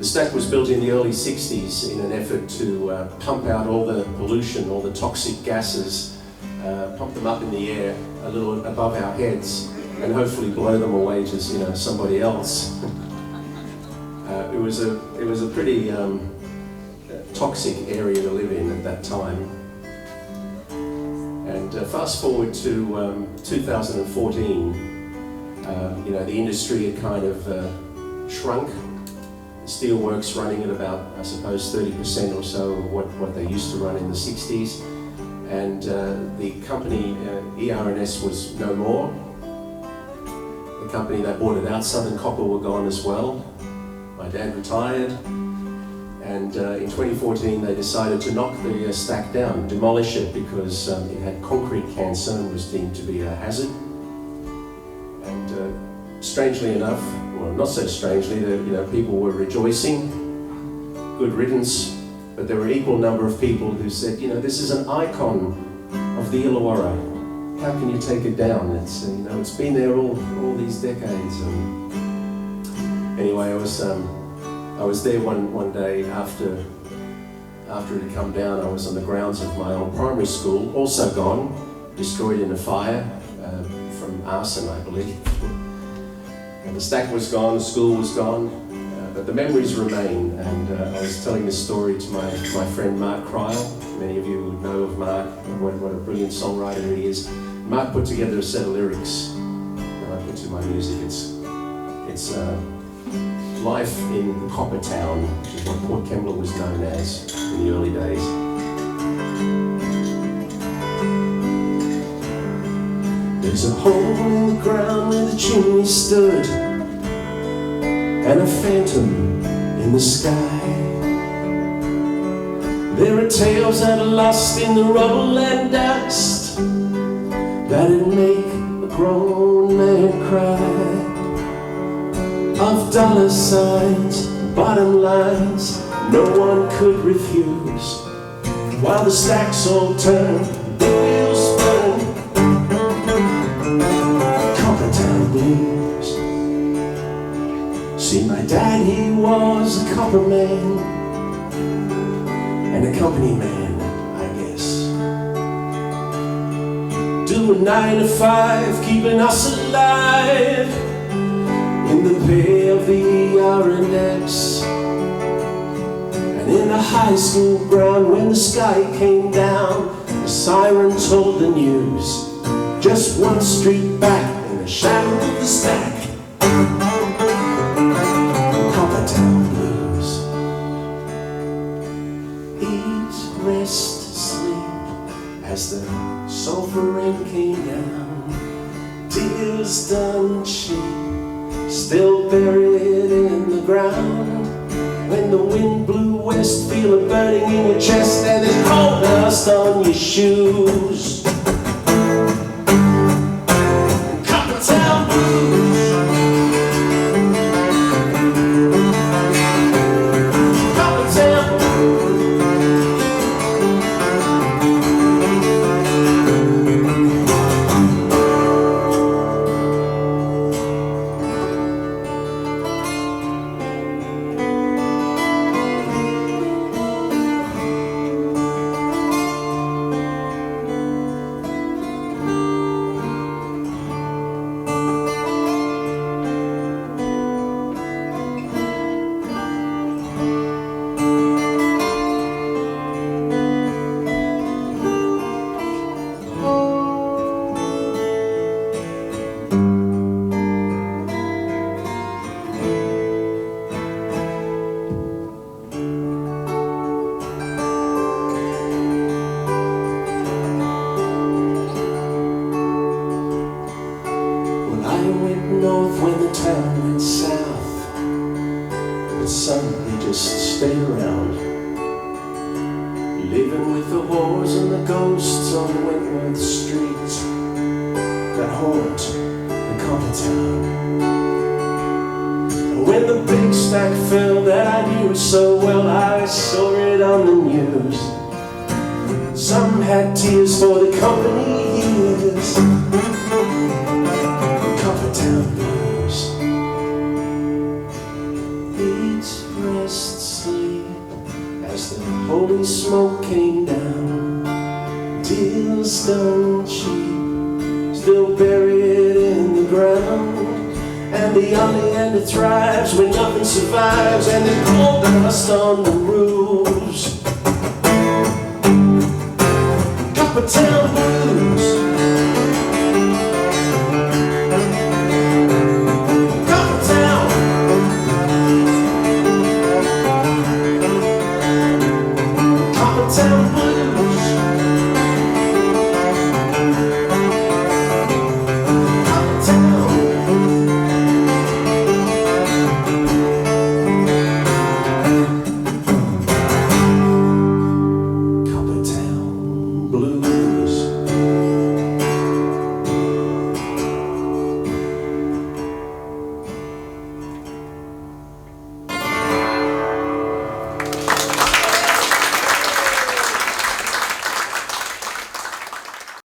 The stack was built in the early 60s in an effort to pump out all the pollution, all the toxic gases, pump them up in the air a little above our heads and hopefully blow them away to somebody else. It was a pretty toxic area to live in at that time. And fast forward to 2014, the industry had kind of shrunk. The steelworks running at about, I suppose, 30% or so of what they used to run in the 60s. And the company, ER&S, was no more. The company that bought it out, Southern Copper, were gone as well. My dad retired. And in 2014, they decided to knock the stack down, demolish it, because it had concrete cancer and was deemed to be a hazard. And strangely enough, well, not so strangely, people were rejoicing, good riddance, but there were an equal number of people who said, this is an icon of the Illawarra. How can you take it down? It's it's been there all these decades. And anyway, I was there one day after it had come down. I was on the grounds of my old primary school, also gone, destroyed in a fire from arson, I believe. And the stack was gone, the school was gone, but the memories remain. And I was telling this story to my friend Mark Cryle. Many of you know of Mark, and what a brilliant songwriter he is. Mark put together a set of lyrics that I put to my music. It's life in Coppertown, which is what Port Kembla was known as in the early days. There's a hole in the ground where the chimney stood, and a phantom in the sky. There are tales that are lost in the rubble and dust that'd make a grown man cry. Of dollar signs, bottom lines, no one could refuse. While the stacks all turn, the wheels spin. Coppertown Blues. See, my dad, he was a copper man, and a company man, I guess. Doing 9 to 5, keeping us alive in the pay of the ER&S. And in the high school ground, when the sky came down, the siren told the news. Just one street back in the shadow of the stack, Coppertown Blues. Eat, rest, sleep, as the sulphur rain came down. Tears done cheap, still buried in the ground. When the wind blew west, feel it burning in your chest, and there's coal dust on your shoes. Coppertown Blues. Coppertown north when the town went south, but some they just stayed around, living with the whores and the ghosts on Wentworth Street that haunt the Coppertown. And when the big stack fell that I knew so well, I saw it on the news. Some had tears for the company years. Coppertown Blues. Eat, rest, fast asleep as the holy smoke came down. Deals done cheap, still buried in the ground. And the oleander thrives when nothing survives, and the gold dust on the roofs. Coppertown Blues.